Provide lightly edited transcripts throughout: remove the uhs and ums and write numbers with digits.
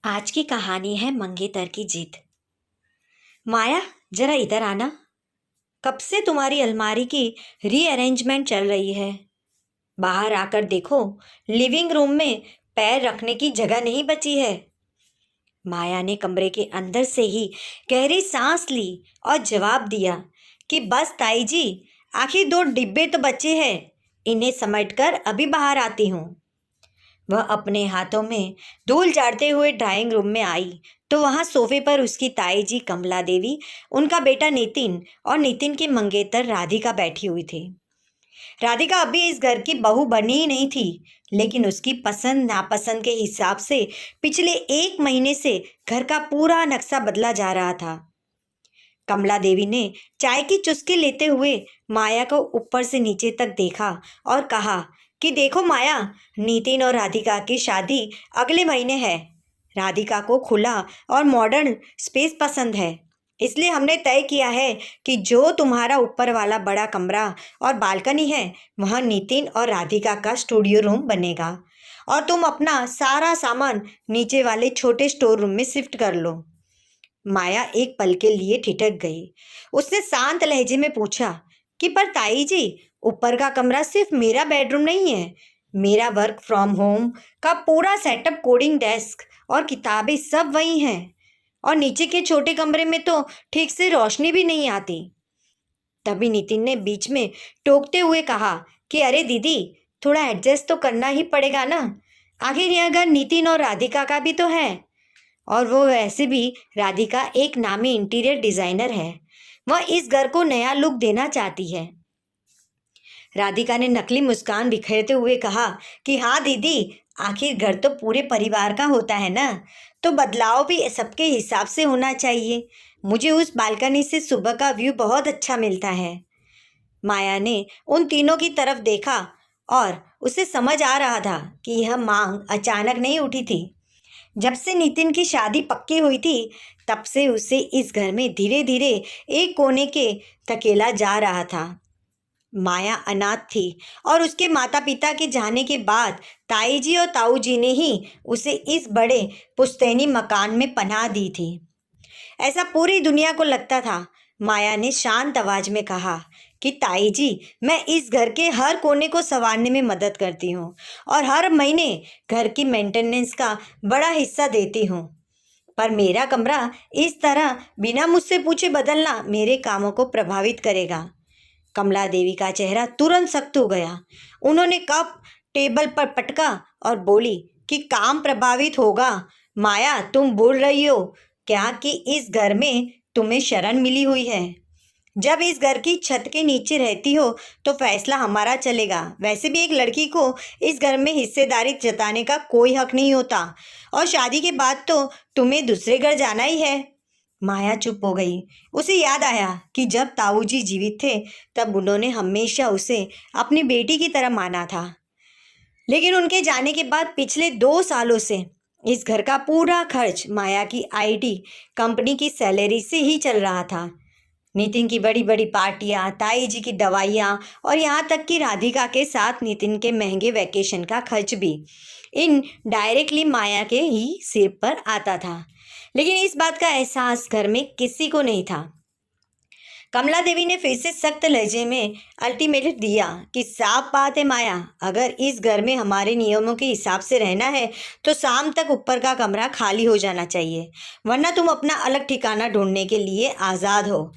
आज की कहानी है मंगेतर की जीत। माया, जरा इधर आना। कब से तुम्हारी अलमारी की रीअरेंजमेंट चल रही है? बाहर आकर देखो, लिविंग रूम में पैर रखने की जगह नहीं बची है। माया ने कमरे के अंदर से ही गहरी सांस ली और जवाब दिया कि बस ताई जी, आखिर दो डिब्बे तो बचे हैं, इन्हें समेटकर अभी बाहर आती हूँ। वह अपने हाथों में धूल झाड़ते हुए ड्राइंग रूम में आई तो वहां सोफे पर उसकी ताई जी कमला देवी, उनका बेटा नितिन और नितिन की मंगेतर राधिका बैठी हुई थी। राधिका अभी इस घर की बहू बनी ही नहीं थी, लेकिन उसकी पसंद नापसंद के हिसाब से पिछले 1 महीने से घर का पूरा नक्शा बदला जा रहा था। कमला देवी ने चाय की चुस्की लेते हुए माया को ऊपर से नीचे तक देखा और कहा कि देखो माया, नितिन और राधिका की शादी अगले महीने है। राधिका को खुला और मॉडर्न स्पेस पसंद है, इसलिए हमने तय किया है कि जो तुम्हारा ऊपर वाला बड़ा कमरा और बालकनी है, वहाँ नितिन और राधिका का स्टूडियो रूम बनेगा और तुम अपना सारा सामान नीचे वाले छोटे स्टोर रूम में शिफ्ट कर लो। माया एक पल के लिए ठिठक गई। उसने शांत लहजे में पूछा कि पर ताई जी, ऊपर का कमरा सिर्फ मेरा बेडरूम नहीं है। मेरा वर्क फ्रॉम होम का पूरा सेटअप, कोडिंग डेस्क और किताबें सब वही हैं। और नीचे के छोटे कमरे में तो ठीक से रोशनी भी नहीं आती। तभी नितिन ने बीच में टोकते हुए कहा कि अरे दीदी, थोड़ा एडजस्ट तो करना ही पड़ेगा ना। आखिर यह घर नितिन और राधिका का भी तो है, और वो वैसे भी राधिका एक नामी इंटीरियर डिजाइनर है। वह इस घर को नया लुक देना चाहती है। राधिका ने नकली मुस्कान बिखेरते हुए कहा कि हाँ दीदी, आखिर घर तो पूरे परिवार का होता है ना, तो बदलाव भी सबके हिसाब से होना चाहिए। मुझे उस बालकनी से सुबह का व्यू बहुत अच्छा मिलता है। माया ने उन तीनों की तरफ देखा और उसे समझ आ रहा था कि यह मांग अचानक नहीं उठी थी। जब से नितिन की शादी पक्की हुई थी, तब से उसे इस घर में धीरे धीरे एक कोने के धकेला जा रहा था। माया अनाथ थी और उसके माता पिता के जाने के बाद ताई जी और ताऊ जी ने ही उसे इस बड़े पुश्तैनी मकान में पनाह दी थी। ऐसा पूरी दुनिया को लगता था। माया ने शांत आवाज में कहा कि ताई जी, मैं इस घर के हर कोने को संवारने में मदद करती हूँ और हर महीने घर की मेंटेनेंस का बड़ा हिस्सा देती हूँ, पर मेरा कमरा इस तरह बिना मुझसे पूछे बदलना मेरे कामों को प्रभावित करेगा। कमला देवी का चेहरा तुरंत सख्त हो गया। उन्होंने कप टेबल पर पटका और बोली कि काम प्रभावित होगा? माया, तुम बोल रही हो क्या कि इस घर में तुम्हें शरण मिली हुई है? जब इस घर की छत के नीचे रहती हो तो फैसला हमारा चलेगा। वैसे भी एक लड़की को इस घर में हिस्सेदारी जताने का कोई हक नहीं होता, और शादी के बाद तो तुम्हें दूसरे घर जाना ही है। माया चुप हो गई। उसे याद आया कि जब ताऊ जी जीवित थे, तब उन्होंने हमेशा उसे अपनी बेटी की तरह माना था, लेकिन उनके जाने के बाद पिछले 2 सालों से इस घर का पूरा खर्च माया की आईटी कंपनी की सैलरी से ही चल रहा था। नितिन की बड़ी बड़ी पार्टियां, ताई जी की दवाइयाँ और यहाँ तक कि राधिका के साथ नितिन के महंगे वैकेशन का खर्च भी इन डायरेक्टली माया के ही सिर पर आता था। लेकिन इस बात का एहसास घर में किसी को नहीं था। कमला देवी ने फिर से सख्त लहजे में अल्टीमेटम दिया कि साफ बात है माया, अगर इस घर में हमारे नियमों के हिसाब से रहना है तो शाम तक ऊपर का कमरा खाली हो जाना चाहिए, वरना तुम अपना अलग ठिकाना ढूंढने के लिए आज़ाद हो।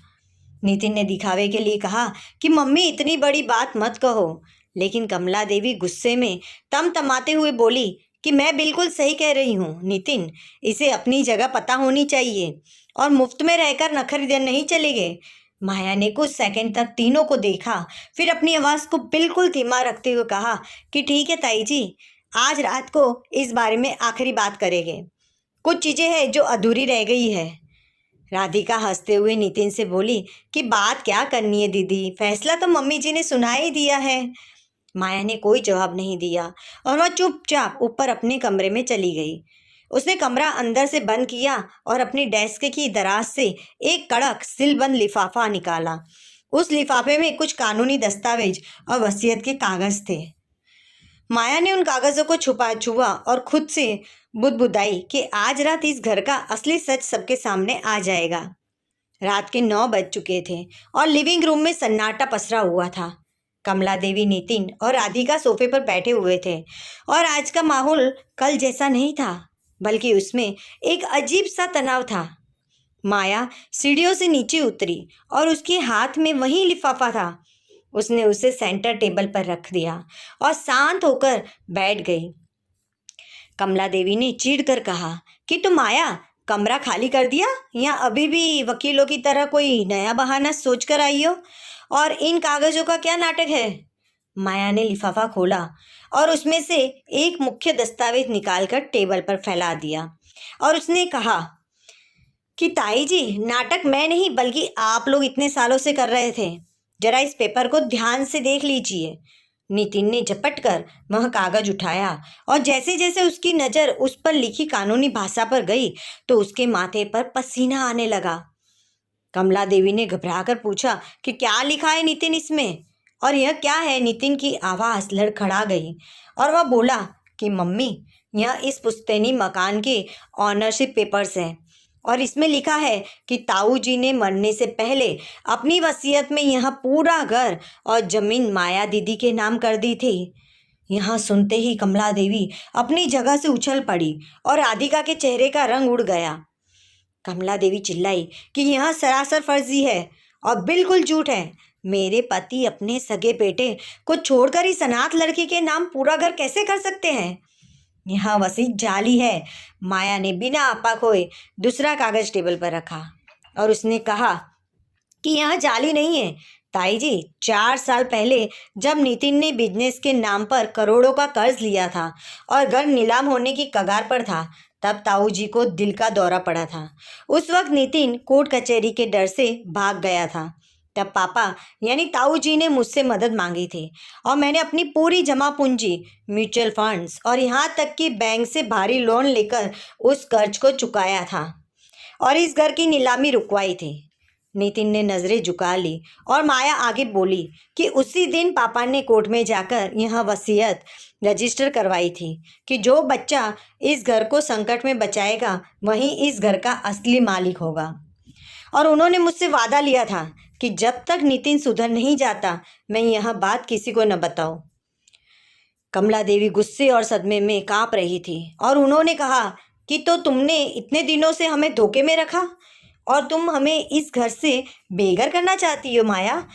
नितिन ने दिखावे के लिए कहा कि मम्मी, इतनी बड़ी बात मत कहो। लेकिन कमला देवी गुस्से में तमतमाते हुए बोली कि मैं बिल्कुल सही कह रही हूँ नितिन, इसे अपनी जगह पता होनी चाहिए और मुफ्त में रहकर नखरे नहीं चलेंगे। माया ने कुछ सेकंड तक तीनों को देखा, फिर अपनी आवाज़ को बिल्कुल धीमा रखते हुए कहा कि ठीक है ताई जी, आज रात को इस बारे में आखिरी बात करेंगे। कुछ चीज़ें हैं जो अधूरी रह गई है। राधिका हंसते हुए नितिन से बोली कि बात क्या करनी है दीदी, फैसला तो मम्मी जी ने सुना ही दिया है। माया ने कोई जवाब नहीं दिया और वह चुपचाप ऊपर अपने कमरे में चली गई। उसने कमरा अंदर से बंद किया और अपनी डेस्क की दराज से एक कड़क सीलबंद लिफाफा निकाला। उस लिफाफे में कुछ कानूनी दस्तावेज और वसीयत के कागज थे। माया ने उन कागजों को छुआ और खुद से बुदबुदाई कि आज रात इस घर का असली सच सबके सामने आ जाएगा। रात के 9 बज चुके थे और लिविंग रूम में सन्नाटा पसरा हुआ था। कमला देवी, नितिन और राधिका सोफे पर बैठे हुए थे और आज का माहौल कल जैसा नहीं था, बल्कि उसमें एक अजीब सा तनाव था। माया सीढ़ियों से नीचे उतरी और उसके हाथ में वही लिफाफा था। उसने उसे सेंटर टेबल पर रख दिया और शांत होकर बैठ गई। कमला देवी ने चिढ़कर कहा कि तुम माया, कमरा खाली कर दिया या अभी भी वकीलों की तरह कोई नया बहाना सोच कर आई हो? और इन कागजों का क्या नाटक है? माया ने लिफाफा खोला और उसमें से एक मुख्य दस्तावेज निकालकर टेबल पर फैला दिया और उसने कहा कि ताई जी, नाटक मैं नहीं बल्कि आप लोग इतने सालों से कर रहे थे। जरा इस पेपर को ध्यान से देख लीजिए। नितिन ने झपट कर वह कागज उठाया और जैसे जैसे उसकी नज़र उस पर लिखी कानूनी भाषा पर गई तो उसके माथे पर पसीना आने लगा। कमला देवी ने घबराकर पूछा कि क्या लिखा है नितिन इसमें, और यह क्या है? नितिन की आवाज़ लड़खड़ा गई और वह बोला कि मम्मी, यह इस पुश्तैनी मकान के ऑनरशिप पेपर्स हैं और इसमें लिखा है कि ताऊ जी ने मरने से पहले अपनी वसीयत में यह पूरा घर और जमीन माया दीदी के नाम कर दी थी। यहाँ सुनते ही कमला देवी अपनी जगह से उछल पड़ी और राधिका के चेहरे का रंग उड़ गया। कमला देवी चिल्लाई कि यह सरासर फर्जी है और बिल्कुल झूठ है। मेरे पति अपने सगे बेटे को छोड़कर इस अनाथ लड़की के नाम पूरा घर कैसे कर सकते हैं? यहाँ वसीयत जाली है। माया ने बिना आपा खोए दूसरा कागज टेबल पर रखा और उसने कहा कि यह जाली नहीं है ताई जी। 4 साल पहले जब नितिन ने बिजनेस के नाम पर करोड़ों का कर्ज लिया था और घर नीलाम होने की कगार पर था, तब ताऊ जी को दिल का दौरा पड़ा था। उस वक्त नितिन कोर्ट कचहरी के डर से भाग गया था। तब पापा यानी ताऊ जी ने मुझसे मदद मांगी थी और मैंने अपनी पूरी जमा पूंजी, म्यूचुअल फंड्स और यहाँ तक कि बैंक से भारी लोन लेकर उस कर्ज को चुकाया था और इस घर की नीलामी रुकवाई थी। नितिन ने नज़रें झुका ली और माया आगे बोली कि उसी दिन पापा ने कोर्ट में जाकर यह वसीयत रजिस्टर करवाई थी कि जो बच्चा इस घर को संकट में बचाएगा वही इस घर का असली मालिक होगा। और उन्होंने मुझसे वादा लिया था कि जब तक नितिन सुधर नहीं जाता मैं यह बात किसी को न बताऊं। कमला देवी गुस्से और सदमे में कांप रही थी और उन्होंने कहा कि तो तुमने इतने दिनों से हमें धोखे में रखा और तुम हमें इस घर से बेघर करना चाहती हो माया?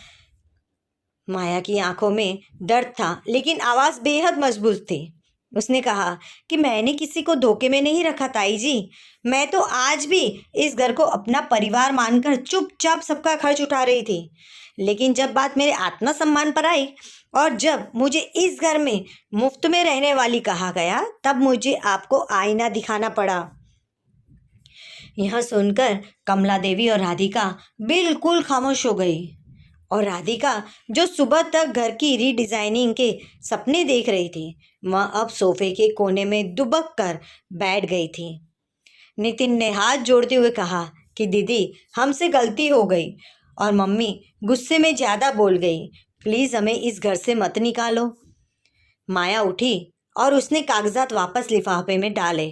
माया की आंखों में दर्द था लेकिन आवाज़ बेहद मजबूत थी। उसने कहा कि मैंने किसी को धोखे में नहीं रखा ताई जी। मैं तो आज भी इस घर को अपना परिवार मानकर चुपचाप सबका खर्च उठा रही थी, लेकिन जब बात मेरे आत्मसम्मान पर आई और जब मुझे इस घर में मुफ्त में रहने वाली कहा गया, तब मुझे आपको आईना दिखाना पड़ा। यह सुनकर कमला देवी और राधिका बिल्कुल खामोश हो गई और राधिका जो सुबह तक घर की रीडिज़ाइनिंग के सपने देख रही थी, वह अब सोफे के कोने में दुबक कर बैठ गई थी। नितिन ने हाथ जोड़ते हुए कहा कि दीदी, हमसे गलती हो गई और मम्मी गुस्से में ज़्यादा बोल गई। प्लीज़ हमें इस घर से मत निकालो। माया उठी और उसने कागजात वापस लिफाफे में डाले।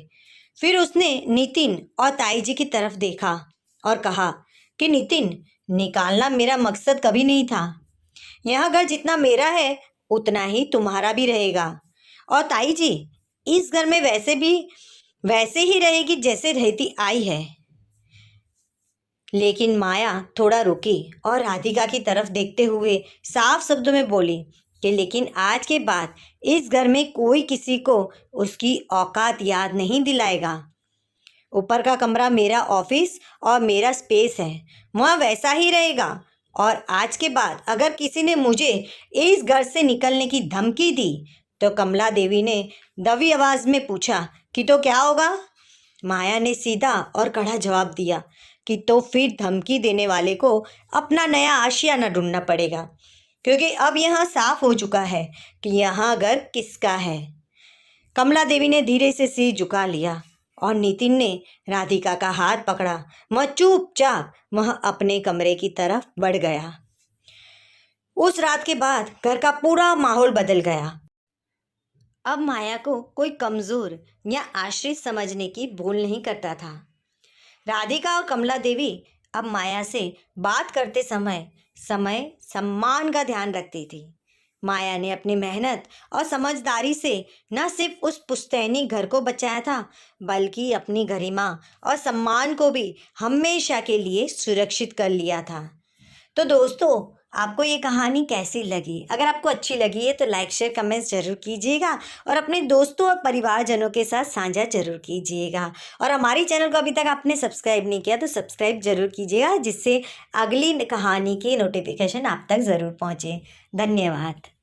फिर उसने नितिन और ताई जी की तरफ देखा और कहा कि नितिन, निकालना मेरा मकसद कभी नहीं था। यह घर जितना मेरा है उतना ही तुम्हारा भी रहेगा और ताई जी इस घर में वैसे ही रहेगी जैसे रहती आई है। लेकिन माया थोड़ा रुकी और राधिका की तरफ देखते हुए साफ शब्दों में बोली कि लेकिन आज के बाद इस घर में कोई किसी को उसकी औकात याद नहीं दिलाएगा। ऊपर का कमरा मेरा ऑफिस और मेरा स्पेस है, वह वैसा ही रहेगा। और आज के बाद अगर किसी ने मुझे इस घर से निकलने की धमकी दी तो कमला देवी ने दबी आवाज़ में पूछा कि तो क्या होगा? माया ने सीधा और कड़ा जवाब दिया कि तो फिर धमकी देने वाले को अपना नया आशियाना ढूंढना पड़ेगा, क्योंकि अब यहाँ साफ हो चुका है कि यहाँ घर किसका है। कमला देवी ने धीरे से सिर झुका लिया और नितिन ने राधिका का हाथ पकड़ा। वह चुपचाप वह अपने कमरे की तरफ बढ़ गया। उस रात के बाद घर का पूरा माहौल बदल गया। अब माया को कोई कमज़ोर या आश्रित समझने की भूल नहीं करता था। राधिका और कमला देवी अब माया से बात करते समय समय सम्मान का ध्यान रखती थी। माया ने अपनी मेहनत और समझदारी से न सिर्फ उस पुश्तैनी घर को बचाया था, बल्कि अपनी गरिमा और सम्मान को भी हमेशा के लिए सुरक्षित कर लिया था। तो दोस्तों, आपको ये कहानी कैसी लगी? अगर आपको अच्छी लगी है तो लाइक शेयर कमेंट्स जरूर कीजिएगा और अपने दोस्तों और परिवारजनों के साथ साझा जरूर कीजिएगा। और हमारी चैनल को अभी तक आपने सब्सक्राइब नहीं किया तो सब्सक्राइब जरूर कीजिएगा, जिससे अगली कहानी की नोटिफिकेशन आप तक ज़रूर पहुँचे। धन्यवाद।